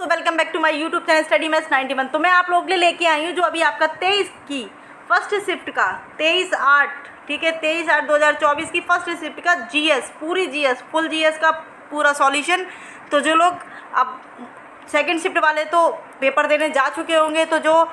तो welcome back to my YouTube channel study maths 91। तो मैं आप लोगों के लिए लेके आई हूँ जो अभी आपका 23 की फर्स्ट शिफ्ट का 23/8, ठीक है, 23/8/2024 की फर्स्ट शिफ्ट का जीएस, पूरी जीएस, फुल जीएस का पूरा सॉल्यूशन। तो जो लोग अब सेकंड शिफ्ट वाले तो पेपर देने जा चुके होंगे, तो जो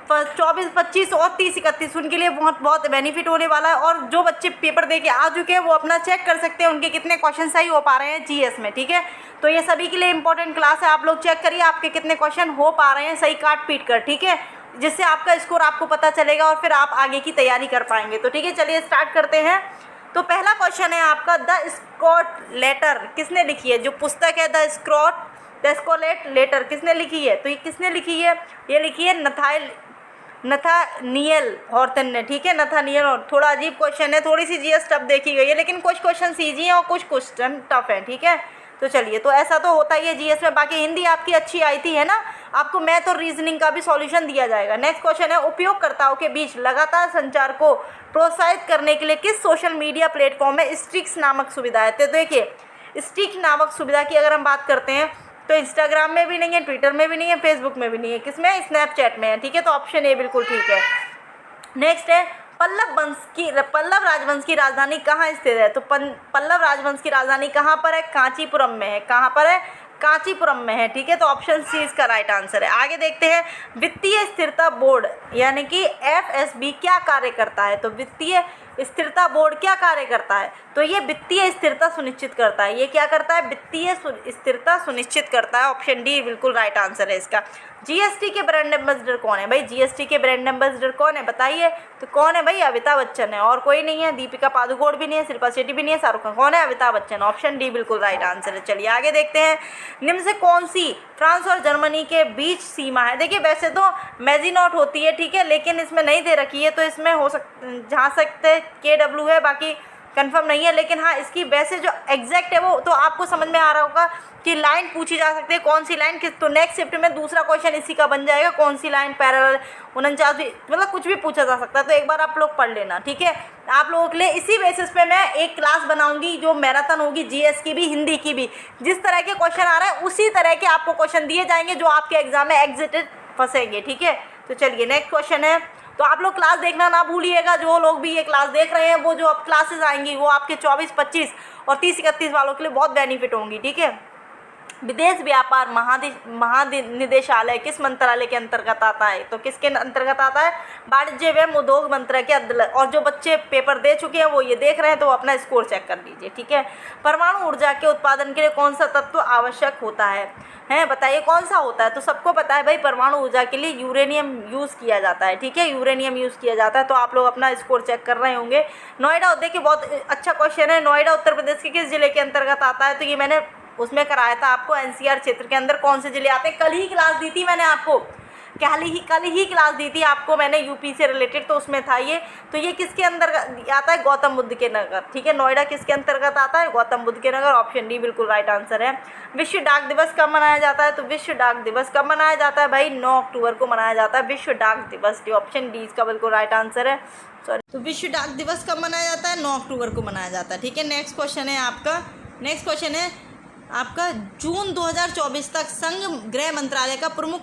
24, 25 और 30, 31 उनके लिए बहुत बहुत बेनिफिट होने वाला है। और जो बच्चे पेपर दे के आ चुके हैं वो अपना चेक कर सकते हैं उनके कितने क्वेश्चन सही हो पा रहे हैं जीएस में, ठीक है। तो ये सभी के लिए इंपॉर्टेंट क्लास है, आप लोग चेक करिए आपके कितने क्वेश्चन हो पा रहे हैं सही काट पीट कर, ठीक है, जिससे आपका स्कोर आपको पता चलेगा और फिर आप आगे की तैयारी कर पाएंगे। तो ठीक है, चलिए स्टार्ट करते हैं। तो पहला क्वेश्चन है आपका, द स्कॉट लेटर किसने लिखी है? जो पुस्तक है द स्कॉट लेटर किसने लिखी है? तो ये किसने लिखी है? ये लिखी है नथानिएल हॉर्टन ने, ठीक है, नथानिएल। और थोड़ा अजीब क्वेश्चन है, थोड़ी सी जीएस टफ देखी गई है, लेकिन कुछ क्वेश्चन ईजी हैं और कुछ क्वेश्चन टफ हैं, ठीक है। तो चलिए, तो ऐसा तो होता ही है जीएस में। बाकी हिंदी आपकी अच्छी आई थी, है ना, आपको मैथ और रीजनिंग का भी सॉल्यूशन दिया जाएगा। नेक्स्ट क्वेश्चन है, उपयोगकर्ताओं के बीच लगातार संचार को प्रोत्साहित करने के लिए किस सोशल मीडिया प्लेटफॉर्म में स्ट्रिक्स नामक सुविधा है? तो देखिए, स्ट्रिक्स नामक सुविधा की अगर हम बात करते हैं तो इंस्टाग्राम में भी नहीं है, ट्विटर में भी नहीं है, फेसबुक में भी नहीं है, किसमें? स्नैपचैट में है, ठीक है। तो ऑप्शन ए बिल्कुल ठीक है। नेक्स्ट है, पल्लव राजवंश की राजधानी कहाँ स्थित है? तो पल्लव राजवंश की राजधानी कहाँ पर है? कांचीपुरम में है। कहाँ पर है? कांचीपुरम में है, ठीक है। तो ऑप्शन सी इसका राइट आंसर है। आगे देखते हैं, वित्तीय स्थिरता बोर्ड यानी कि एफएसबी क्या कार्य करता है? तो वित्तीय स्थिरता बोर्ड क्या कार्य करता है? तो ये वित्तीय स्थिरता सुनिश्चित करता है। ये क्या करता है? वित्तीय स्थिरता सुनिश्चित करता है। ऑप्शन डी बिल्कुल राइट आंसर है इसका। जीएसटी के ब्रांड एम्बेसडर कौन है भाई? जीएसटी के ब्रांड एम्बेसडर कौन है बताइए? तो कौन है भाई? अमिताभ बच्चन है, और कोई नहीं है। दीपिका पादुकोण भी नहीं है, शिल्पा शेट्टी भी नहीं है, शाहरुख खान। कौन है? अमिताभ बच्चन। ऑप्शन डी बिल्कुल राइट आंसर है। चलिए आगे देखते हैं, निम्न से कौन सी फ्रांस और जर्मनी के बीच सीमा है? देखिए, वैसे तो मेजिनॉट होती है, ठीक है, लेकिन इसमें नहीं दे रखी है, तो इसमें हो जा सकते KW है, बाकी कंफर्म नहीं है। लेकिन हाँ, इसकी वैसे जो एग्जैक्ट है वो तो आपको समझ में आ रहा होगा कि लाइन पूछी जा सकती है, कौन सी लाइन किस। तो नेक्स्ट शिफ्ट में दूसरा क्वेश्चन इसी का बन जाएगा, कौन सी लाइन पैरेलल 49, मतलब कुछ भी पूछा जा सकता है। तो एक बार आप लोग पढ़ लेना, ठीक है। आप लोगों के लिए इसी बेसिस पे मैं एक क्लास बनाऊंगी जो मैराथन होगी, जीएस की भी, हिंदी की भी। जिस तरह के क्वेश्चन आ रहे हैं उसी तरह के आपको क्वेश्चन दिए जाएंगे जो आपके एग्जाम में एग्जिटेड फंसेंगे, ठीक है। तो चलिए नेक्स्ट क्वेश्चन है, तो आप लोग क्लास देखना ना भूलिएगा। जो लोग भी ये क्लास देख रहे हैं, वो जो अब क्लासेस आएंगी वो आपके 24, 25 और 30, 31 वालों के लिए बहुत बेनिफिट होंगी, ठीक है। विदेश व्यापार महानिदेशालय किस मंत्रालय के अंतर्गत आता है? तो किसके अंतर्गत आता है? वाणिज्य एवं उद्योग मंत्रालय के अंतर्गत। और जो बच्चे पेपर दे चुके हैं वो ये देख रहे हैं तो अपना स्कोर चेक कर लीजिए, ठीक है। परमाणु ऊर्जा के उत्पादन के लिए कौन सा तत्व आवश्यक होता है? बताइए कौन सा होता है? तो सबको पता है भाई, परमाणु ऊर्जा के लिए यूरेनियम यूज़ किया जाता है, ठीक है, यूरेनियम यूज़ किया जाता है। तो आप लोग अपना स्कोर चेक कर रहे होंगे। नोएडा, देखिए बहुत अच्छा क्वेश्चन है, नोएडा उत्तर प्रदेश के किस जिले के अंतर्गत आता है? तो ये मैंने उसमें कराया था आपको, एनसीआर क्षेत्र के अंदर कौन से जिले आते हैं। कल ही क्लास दी थी मैंने आपको, कल ही क्लास दी थी आपको मैंने, यूपी से रिलेटेड, तो उसमें था ये। तो ये किसके अंतर्गत आता है? गौतम बुद्ध के नगर, ठीक है। नोएडा किसके अंतर्गत आता है? गौतम बुद्ध के नगर। ऑप्शन डी बिल्कुल राइट आंसर है। विश्व डाक दिवस कब मनाया जाता है? तो विश्व डाक दिवस कब मनाया जाता है भाई? 9 अक्टूबर को मनाया जाता है विश्व डाक दिवस। ऑप्शन डी इसका बिल्कुल राइट आंसर है। सॉरी, तो विश्व डाक दिवस कब मनाया जाता है? 9 अक्टूबर को मनाया जाता है, ठीक है। नेक्स्ट क्वेश्चन है आपका, जून 2024 तक संघ गृह मंत्रालय का प्रमुख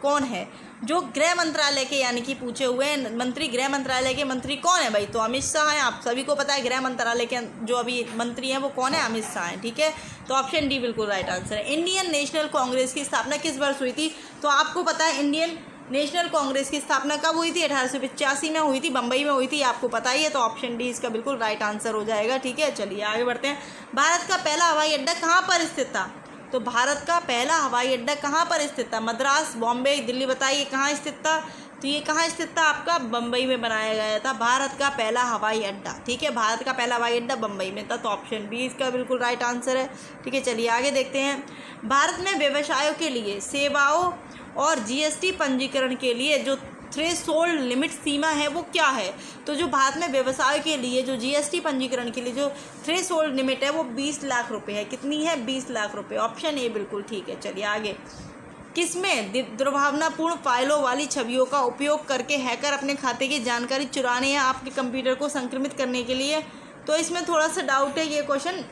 कौन है? जो गृह मंत्रालय के यानी कि पूछे हुए हैं मंत्री, गृह मंत्रालय के मंत्री कौन है भाई? तो अमित शाह हैं। आप सभी को पता है गृह मंत्रालय के जो अभी मंत्री हैं वो कौन है? अमित शाह हैं, ठीक है। तो ऑप्शन डी बिल्कुल राइट आंसर है। इंडियन नेशनल कांग्रेस की स्थापना किस वर्ष हुई थी? तो आपको पता है इंडियन नेशनल कांग्रेस की स्थापना कब हुई थी? 1885 में हुई थी, बम्बई में हुई थी, आपको पता ही है। तो ऑप्शन डी इसका बिल्कुल राइट आंसर हो जाएगा, ठीक है। चलिए आगे बढ़ते हैं। भारत का पहला हवाई अड्डा कहाँ पर स्थित था? तो भारत का पहला हवाई अड्डा कहाँ पर स्थित था? मद्रास, बॉम्बे, दिल्ली, बताइए कहाँ स्थित था? तो ये कहाँ स्थित था? आपका बम्बई में बनाया गया था भारत का पहला हवाई अड्डा, ठीक है। भारत का पहला हवाई अड्डा बम्बई में था। तो ऑप्शन बी इसका बिल्कुल राइट आंसर है, ठीक है। चलिए आगे देखते हैं, भारत में व्यवसायों के लिए सेवाओं और जीएसटी पंजीकरण के लिए जो थ्रेशोल्ड लिमिट सीमा है वो क्या है? तो जो भारत में व्यवसाय के लिए जो जीएसटी पंजीकरण के लिए जो थ्रेशोल्ड लिमिट है वो 20 लाख रुपए है। कितनी है? 20 लाख रुपए। ऑप्शन ए बिल्कुल ठीक है। चलिए आगे, किसमें दुर्भावनापूर्ण फाइलों वाली छवियों का उपयोग करके हैकर अपने खाते की जानकारी चुराने या आपके कंप्यूटर को संक्रमित करने के लिए? तो इसमें थोड़ा सा डाउट है, ये क्वेश्चन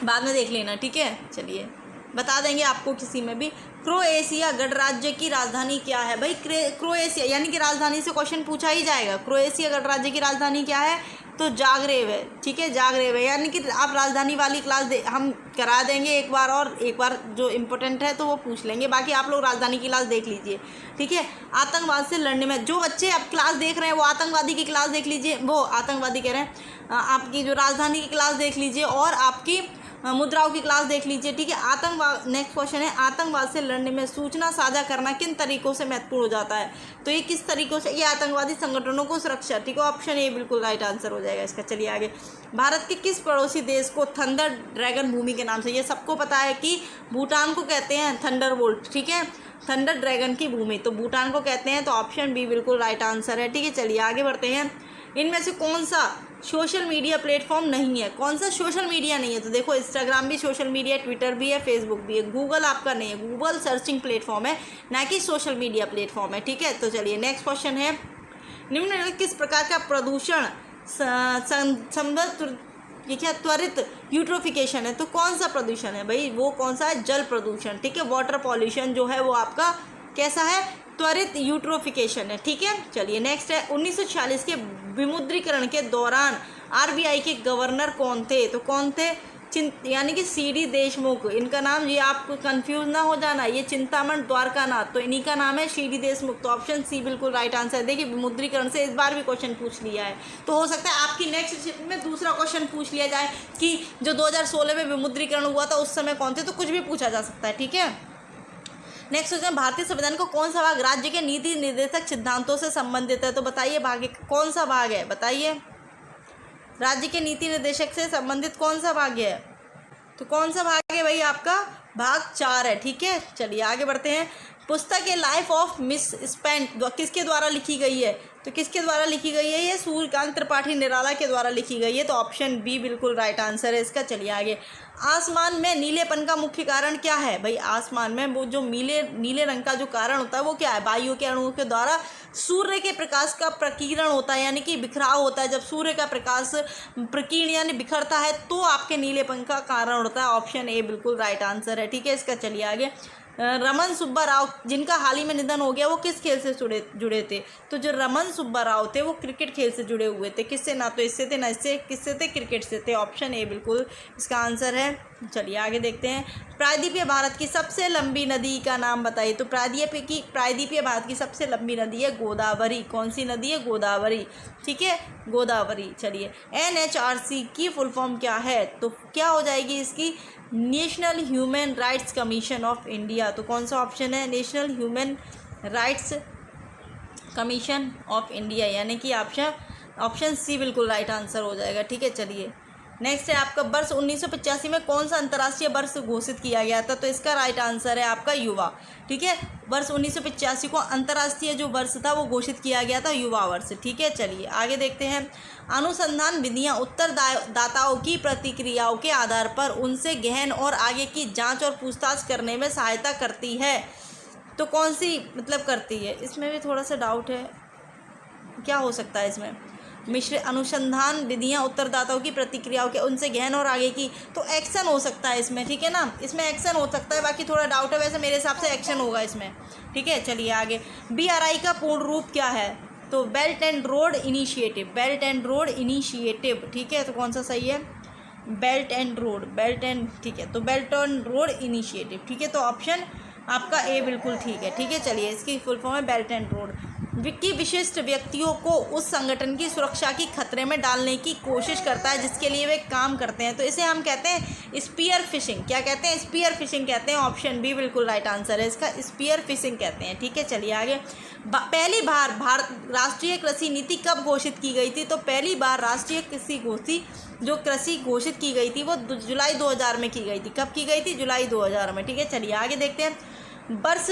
बाद में देख लेना, ठीक है। चलिए बता देंगे आपको किसी में भी। क्रोएशिया गणराज्य की राजधानी क्या है? भाई क्रोएशिया यानी कि राजधानी से क्वेश्चन पूछा ही जाएगा। क्रोएशिया गणराज्य की राजधानी क्या है? तो जाग्रेब है, ठीक है, जाग्रेब है। यानी कि आप राजधानी वाली क्लास हम करा देंगे एक बार, और एक बार जो इम्पोर्टेंट है तो वो पूछ लेंगे, बाकी आप लोग राजधानी की क्लास देख लीजिए, ठीक है। आतंकवाद से लड़ने में, जो बच्चे आप क्लास देख रहे हैं वो आतंकवादी की क्लास देख लीजिए, वो आतंकवादी कह रहे हैं, आपकी जो राजधानी की क्लास देख लीजिए और आपकी मुद्राओं की क्लास देख लीजिए, ठीक है। आतंकवाद, नेक्स्ट क्वेश्चन है, आतंकवाद से लड़ने में सूचना साझा करना किन तरीकों से महत्वपूर्ण हो जाता है? तो ये किस तरीकों से? ये आतंकवादी संगठनों को सुरक्षा, ठीक है, ऑप्शन ए बिल्कुल राइट आंसर हो जाएगा इसका। चलिए आगे। भारत के किस पड़ोसी देश को थंडर ड्रैगन भूमि के नाम से, ये सबको पता है कि भूटान को कहते हैं थंडर बोल्ट, ठीक है, थंडर ड्रैगन की भूमि, तो भूटान को कहते हैं, तो ऑप्शन बी बिल्कुल राइट आंसर है, ठीक है। चलिए आगे बढ़ते हैं। इनमें से कौन सा सोशल मीडिया प्लेटफॉर्म नहीं है? कौन सा सोशल मीडिया नहीं है? तो देखो, इंस्टाग्राम भी सोशल मीडिया, ट्विटर भी है, फेसबुक भी है। गूगल आपका नहीं है, गूगल सर्चिंग प्लेटफॉर्म है, ना कि सोशल मीडिया प्लेटफॉर्म है, ठीक है। तो चलिए नेक्स्ट क्वेश्चन है, निम्नलिखित किस प्रकार का प्रदूषण संबंध ये क्या त्वरित यूट्रोफिकेशन है? तो कौन सा प्रदूषण है भाई? वो कौन सा है? जल प्रदूषण, ठीक है। वाटर पॉल्यूशन जो है वो आपका कैसा है? त्वरित यूट्रोफिकेशन है, ठीक है। चलिए नेक्स्ट है, 1946 के विमुद्रीकरण के दौरान आरबीआई के गवर्नर कौन थे? तो कौन थे? यानी कि सीडी देशमुख, इनका नाम, ये आपको कंफ्यूज ना हो जाना, ये चिंतामण द्वारकानाथ, तो इन्हीं का नाम है सीडी देशमुख, तो ऑप्शन सी बिल्कुल राइट आंसर। देखिए, विमुद्रीकरण से इस बार भी क्वेश्चन पूछ लिया है, तो हो सकता है आपकी नेक्स्ट शिफ्ट में दूसरा क्वेश्चन पूछ लिया जाए कि जो 2016 में विमुद्रीकरण हुआ था उस समय कौन थे, तो कुछ भी पूछा जा सकता है, ठीक है। नेक्स्ट क्वेश्चन, भारतीय संविधान को कौन सा भाग राज्य के नीति निर्देशक सिद्धांतों से संबंधित है? तो बताइए भाग कौन सा भाग है, बताइए। राज्य के नीति निर्देशक से संबंधित कौन सा भाग है? तो कौन सा भाग है भाई? आपका भाग 4 है, ठीक है। चलिए आगे बढ़ते हैं। पुस्तक ए लाइफ ऑफ मिस स्पेंट किसके द्वारा लिखी गई है? तो किसके द्वारा लिखी गई है? ये सूर्यकांत त्रिपाठी निराला के द्वारा लिखी गई है, तो ऑप्शन बी बिल्कुल राइट आंसर है इसका। चलिए आगे। आसमान में नीलेपन का मुख्य कारण क्या है? भाई आसमान में वो जो नीले रंग का जो कारण होता है वो क्या है? वायु के अणुओं के द्वारा सूर्य के प्रकाश का प्रकीर्ण होता है, यानी कि बिखराव होता है। जब सूर्य का प्रकाश प्रकीर्ण यानी बिखरता है तो आपके नीलेपन का कारण होता है, ऑप्शन ए बिल्कुल राइट आंसर है, ठीक है इसका। चलिए आगे। रमन सुब्बा राव, जिनका हाल ही में निधन हो गया, वो किस खेल से जुड़े थे? तो जो रमन सुब्बा राव थे वो क्रिकेट खेल से जुड़े हुए थे। किससे? ना तो इससे थे ना इससे, किससे थे? क्रिकेट से थे, ऑप्शन ए बिल्कुल इसका आंसर है। चलिए आगे देखते हैं। प्रायद्वीपीय भारत की सबसे लंबी नदी का नाम बताइए। तो प्रायद्वीपीय भारत की सबसे लंबी नदी है गोदावरी। कौन सी नदी है? गोदावरी, ठीक है, गोदावरी। चलिए, NHRC की फुल फॉर्म क्या है? तो क्या हो जाएगी इसकी? National human rights commission of India. तो कौन सा ऑप्शन है? National human rights commission of India, यानी कि ऑप्शन सी बिल्कुल राइट आंसर हो जाएगा, ठीक है। चलिए नेक्स्ट है आपका, वर्ष 1985 में कौन सा अंतर्राष्ट्रीय वर्ष घोषित किया गया था? तो इसका राइट आंसर है आपका युवा, ठीक है। वर्ष 1985 को अंतर्राष्ट्रीय जो वर्ष था वो घोषित किया गया था युवा वर्ष, ठीक है। चलिए आगे देखते हैं। अनुसंधान विधियां उत्तरदाताओं की प्रतिक्रियाओं के आधार पर उनसे गहन और आगे की जांच और पूछताछ करने में सहायता करती है। तो कौन सी मतलब करती है? इसमें भी थोड़ा सा डाउट है, क्या हो सकता है इसमें? मिश्र अनुसंधान विधियां उत्तरदाताओं की प्रतिक्रियाओं के उनसे गहन और आगे की, तो एक्शन हो सकता है इसमें, ठीक है ना, इसमें एक्शन हो सकता है, बाकी थोड़ा डाउट है, वैसे मेरे हिसाब से एक्शन होगा इसमें, ठीक है। चलिए आगे। BRI का पूर्ण रूप क्या है? तो belt and road initiative, belt and road initiative, ठीक है। तो कौन सा सही है? बेल्ट एंड रोड, ठीक है, तो बेल्ट एंड रोड इनिशिएटिव, ठीक है। तो ऑप्शन आपका ए बिल्कुल ठीक है, ठीक है। चलिए, इसकी फुल फॉर्म है बेल्ट एंड रोड। की विशिष्ट व्यक्तियों को उस संगठन की सुरक्षा की खतरे में डालने की कोशिश करता है जिसके लिए वे काम करते हैं, तो इसे हम कहते हैं स्पीयर फिशिंग। क्या कहते हैं? स्पीयर फिशिंग कहते हैं, ऑप्शन बी बिल्कुल राइट आंसर है इसका, स्पीयर फिशिंग कहते हैं, ठीक है। चलिए आगे। पहली बार राष्ट्रीय कृषि नीति कब घोषित की गई थी? तो पहली बार राष्ट्रीय कृषि घोषित की गई थी वो जुलाई 2000 में की गई थी। कब की गई थी? जुलाई 2000 में, ठीक है। चलिए आगे देखते हैं। वर्ष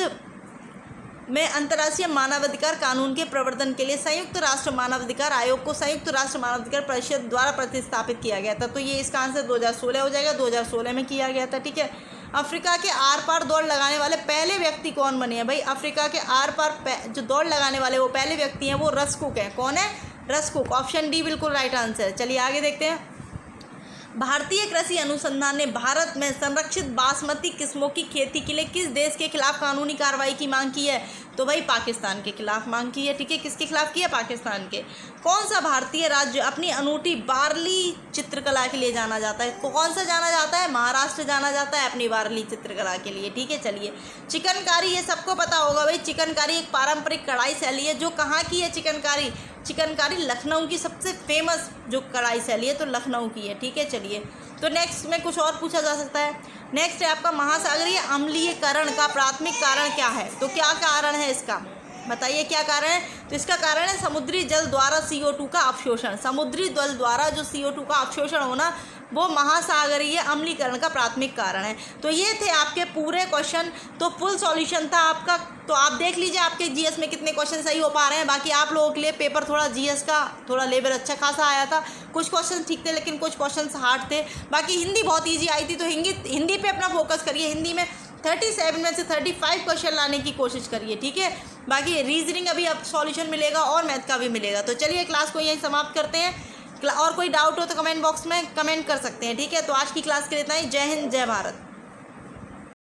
में अंतर्राष्ट्रीय मानवाधिकार कानून के प्रवर्तन के लिए संयुक्त राष्ट्र मानवाधिकार आयोग को संयुक्त राष्ट्र मानवाधिकार परिषद द्वारा प्रतिस्थापित किया गया था, तो ये इसका आंसर 2016 हो जाएगा, 2016 में किया गया था, ठीक है। अफ्रीका के आर पार दौड़ लगाने वाले पहले व्यक्ति कौन बने हैं? भाई अफ्रीका के आर पार जो दौड़ लगाने वाले वो पहले व्यक्ति हैं वो रस कुक हैं। कौन है? रस कुक, ऑप्शन डी बिल्कुल राइट आंसर। चलिए आगे देखते हैं। भारतीय कृषि अनुसंधान ने भारत में संरक्षित बासमती किस्मों की खेती के लिए किस देश के खिलाफ कानूनी कार्रवाई की मांग की है? तो भाई पाकिस्तान के खिलाफ मांग की है। ठीक है, किसके खिलाफ की है? पाकिस्तान के। कौन सा भारतीय राज्य अपनी अनूठी बार्ली चित्रकला के लिए जाना जाता है? कौन सा जाना जाता है? महाराष्ट्र जाना जाता है अपनी बार्ली चित्रकला के लिए। ठीक है, चलिए चिकनकारी, ये सबको पता होगा भाई। चिकनकारी एक पारंपरिक कढ़ाई शैली है जो कहाँ की है? चिकनकारी चिकनकारी लखनऊ की सबसे फेमस जो कढ़ाई शैली है तो लखनऊ की है। ठीक है, चलिए तो नेक्स्ट में कुछ और पूछा जा सकता है। नेक्स्ट है आपका महासागरीय अम्लीयकरण का प्राथमिक कारण क्या है? तो क्या कारण है इसका? बताइए क्या कारण है? तो इसका कारण है समुद्री जल द्वारा CO2 का अवशोषण। समुद्री जल द्वारा जो CO2 का अवशोषण होना वो महासागरीय अम्लीकरण का प्राथमिक कारण है। तो ये थे आपके पूरे क्वेश्चन। तो फुल सॉल्यूशन था आपका। तो आप देख लीजिए आपके जीएस में कितने क्वेश्चन सही हो पा रहे हैं। बाकी आप लोगों के लिए पेपर थोड़ा जीएस का थोड़ा लेवल अच्छा खासा आया था। कुछ क्वेश्चन ठीक थे लेकिन कुछ क्वेश्चन हार्ड थे। बाकी हिंदी बहुत ईजी आई थी, तो हिंदी पे अपना फोकस करिए। हिंदी में 37 में से 35 क्वेश्चन लाने की कोशिश करिए। ठीक है, बाकी रीजनिंग अभी अब सॉल्यूशन मिलेगा और मैथ का भी मिलेगा। तो चलिए क्लास को यहीं समाप्त करते हैं। और कोई डाउट हो तो कमेंट बॉक्स में कमेंट कर सकते हैं। ठीक है, तो आज की क्लास के लिए इतना ही। जय हिंद, जय भारत।